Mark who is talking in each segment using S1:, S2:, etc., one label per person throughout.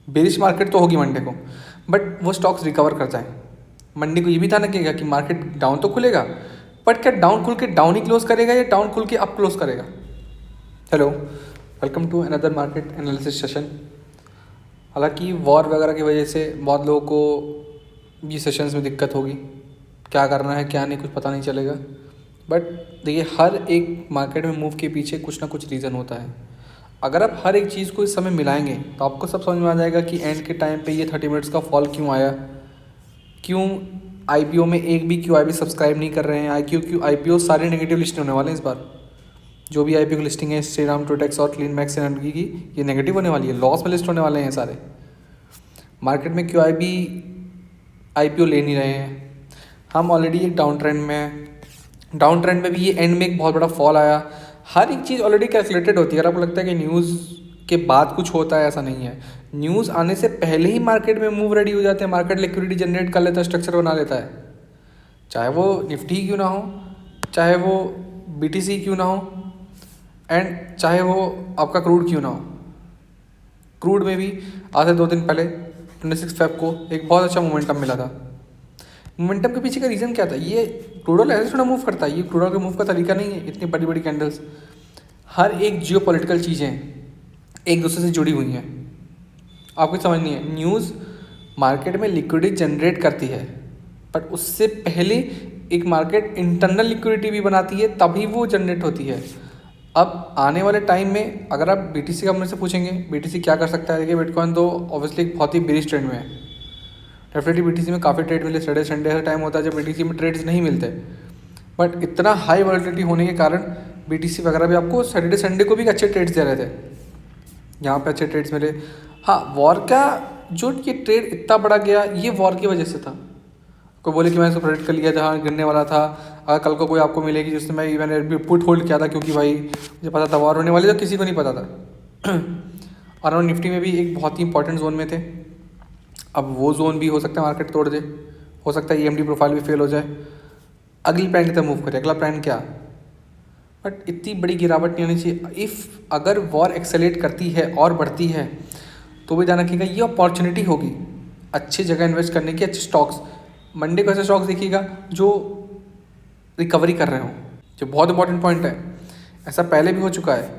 S1: Bearish market तो होगी Monday को, बट वो स्टॉक्स रिकवर कर जाएँ। मंडे को ये भी ध्यान रखिएगा कि मार्केट डाउन तो खुलेगा, बट क्या डाउन खुल के डाउन ही क्लोज करेगा या डाउन खुल के अप क्लोज करेगा। Hello, welcome to another market analysis session. हालांकि वॉर वगैरह की वजह से बहुत लोगों को ये सेशंस में दिक्कत होगी, क्या करना है क्या नहीं कुछ पता नहीं चलेगा। बट देखिए, हर एक मार्केट में मूव के पीछे कुछ ना कुछ रीज़न होता है। अगर आप हर एक चीज़ को इस समय मिलाएंगे तो आपको सब समझ में आ जाएगा कि एंड के टाइम पे ये 30 मिनट्स का फॉल क्यों आया, क्यों आईपीओ में एक भी क्यूआईबी सब्सक्राइब नहीं कर रहे हैं। आईपीओ सारे नेगेटिव लिस्ट होने वाले हैं इस बार। जो भी आईपीओ की लिस्टिंग है श्रीराम, टोटेक्स और क्लीन मैक्स एनर्जी की, ये नेगेटिव होने वाली है, लॉस में लिस्ट होने वाले हैं सारे। मार्केट में क्यूआईबी आईपीओ ले नहीं रहे हैं। हम ऑलरेडी एक डाउन ट्रेंड में हैं। डाउन ट्रेंड में भी ये एंड में एक बहुत बड़ा फॉल आया। हर एक चीज़ ऑलरेडी कैलकुलेटेड होती है। अगर आपको लगता है कि न्यूज़ के बाद कुछ होता है, ऐसा नहीं है। न्यूज़ आने से पहले ही मार्केट में मूव रेडी हो जाते हैं। मार्केट लिक्विडिटी जनरेट कर लेता है, स्ट्रक्चर बना लेता है। चाहे वो निफ्टी क्यों ना हो, चाहे वो बीटीसी क्यों ना हो, एंड चाहे वो आपका क्रूड क्यों ना हो। क्रूड में भी आज से 2 दिन पहले 26 फेब को एक बहुत अच्छा मोमेंटम मिला था। मोमेंटम के पीछे का रीज़न क्या था? ये क्रूड ऑयल ऐसे थोड़ा मूव करता है, ये क्रूड ऑयल का मूव का तरीका नहीं है। इतनी बड़ी बड़ी कैंडल्स, हर एक जियोपॉलिटिकल चीज़ें एक दूसरे से जुड़ी हुई हैं। आपको समझनी है, न्यूज़ मार्केट में लिक्विडिटी जनरेट करती है, बट उससे पहले एक मार्केट इंटरनल लिक्विडिटी भी बनाती है, तभी वो जनरेट होती है। अब आने वाले टाइम में अगर आप बीटीसी का मेरे से पूछेंगे बीटीसी क्या कर सकता है, देखिए बिटकॉइन तो ऑब्वियसली एक बहुत ही बेरिश ट्रेंड में है। डेफिनेटली बीटीसी में काफ़ी ट्रेड मिले, सैटरडे संडे ऐसा टाइम होता है जब बीटीसी में ट्रेड्स नहीं मिलते, बट इतना हाई वॉलेटिलिटी होने के कारण बीटीसी वगैरह भी आपको सैटरडे संडे को भी अच्छे ट्रेड्स दे रहे थे। यहाँ पे अच्छे ट्रेड्स मिले। हाँ, वॉर का जो ये ट्रेड इतना बड़ा गया, ये वॉर की वजह से था। कोई बोले कि मैंने इसको प्रेडिक्ट कर लिया, जहाँ गिरने वाला था। अगर कल को कोई आपको मिलेगी जिसमें मैंने पुट होल्ड किया था, क्योंकि भाई मुझे पता था वॉर होने वाली, तो किसी को नहीं पता था। और हम निफ्टी में भी एक बहुत ही इंपॉर्टेंट जोन में थे। अब वो जोन भी हो सकता है मार्केट तोड़ दे, हो सकता है ईएमडी प्रोफाइल भी फेल हो जाए, अगली प्लान की तरफ मूव करे। अगला प्लान क्या? बट इतनी बड़ी गिरावट नहीं होनी चाहिए। अगर वॉर एक्सेलेरेट करती है और बढ़ती है तो भी ध्यान रखिएगा, ये अपॉर्चुनिटी होगी अच्छी जगह इन्वेस्ट करने की, अच्छे स्टॉक्स। मंडे को ऐसे स्टॉक्स देखिएगा जो रिकवरी कर रहे हो, जो बहुत इंपॉर्टेंट पॉइंट है। ऐसा पहले भी हो चुका है।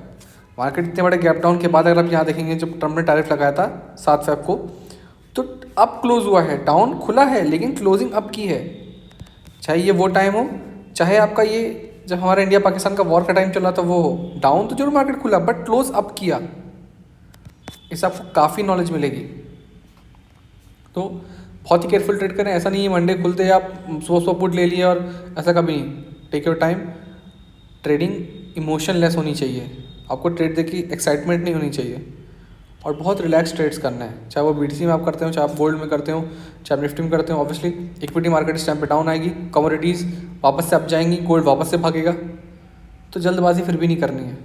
S1: मार्केट इतने बड़े गैप डाउन के बाद अगर आप यहाँ देखेंगे, जब ट्रम्प ने टैरिफ लगाया था 7 फेब को, तो अब क्लोज हुआ है, डाउन खुला है लेकिन क्लोजिंग अप की है। चाहे ये वो टाइम हो, चाहे आपका ये जब हमारा इंडिया पाकिस्तान का वॉर का टाइम चल रहा था वो हो, डाउन तो जरूर मार्केट खुला बट क्लोज अप किया। इससे आपको काफ़ी नॉलेज मिलेगी। तो बहुत ही केयरफुल ट्रेड करें। ऐसा नहीं है मंडे खुलते ही आप 100 पुट ले लिए, और ऐसा कभी नहीं। Take your time. Trading emotionless होनी चाहिए। आपको ट्रेड देखिए एक्साइटमेंट नहीं होनी चाहिए, और बहुत रिलैक्स ट्रेड्स करना है। चाहे वो बीटीसी में आप करते हो, चाहे आप गोल्ड में करते हो, चाहे आप निफ्टी में करते हो। ऑब्वियसली इक्विटी मार्केट इस टाइम पे डाउन आएगी, कमोडिटीज़ वापस से अप जाएंगी, गोल्ड वापस से भागेगा। तो जल्दबाजी फिर भी नहीं करनी है,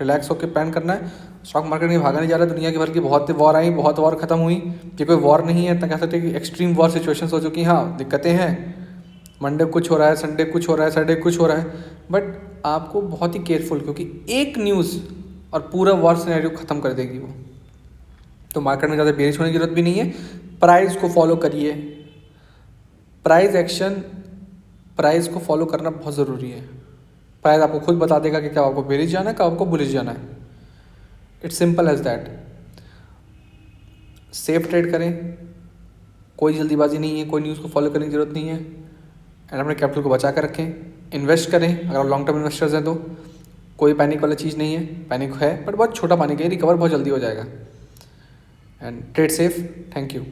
S1: रिलैक्स होकर प्लान करना है। स्टॉक मार्केट में भागा नहीं जा रहा है। दुनिया की भर की बहुत वॉर आई, बहुत वॉर खत्म हुई। ये कोई वॉर नहीं है, इतना कह सकते कि एक्सट्रीम वॉर सिचुएशंस हो चुकी हैं। हाँ, दिक्कतें हैं, मंडे कुछ हो रहा है, संडे कुछ हो रहा है, सैटरडे कुछ हो रहा है, बट आपको बहुत ही केयरफुल, क्योंकि एक न्यूज़ और पूरा वॉर सिनेरियो ख़त्म कर देगी वो। तो मार्केट में ज़्यादा बेरिश होने की जरूरत भी नहीं है। प्राइस को फॉलो करिए, प्राइस एक्शन, प्राइस को फॉलो करना बहुत ज़रूरी है। प्राइस आपको खुद बता देगा कि कब आपको बेरिश जाना है, कब आपको बुलिश जाना है। It's simple as that. Safe trade करें, कोई जल्दीबाजी नहीं है, कोई न्यूज़ को फॉलो करने की ज़रूरत नहीं है, एंड अपने कैपिटल को बचा कर रखें। इन्वेस्ट करें अगर आप लॉन्ग टर्म इन्वेस्टर्स हैं तो। कोई पैनिक वाला चीज़ नहीं है, पैनिक है बट बहुत छोटा पैनिक है, रिकवर बहुत जल्दी हो जाएगा। And trade safe. Thank you.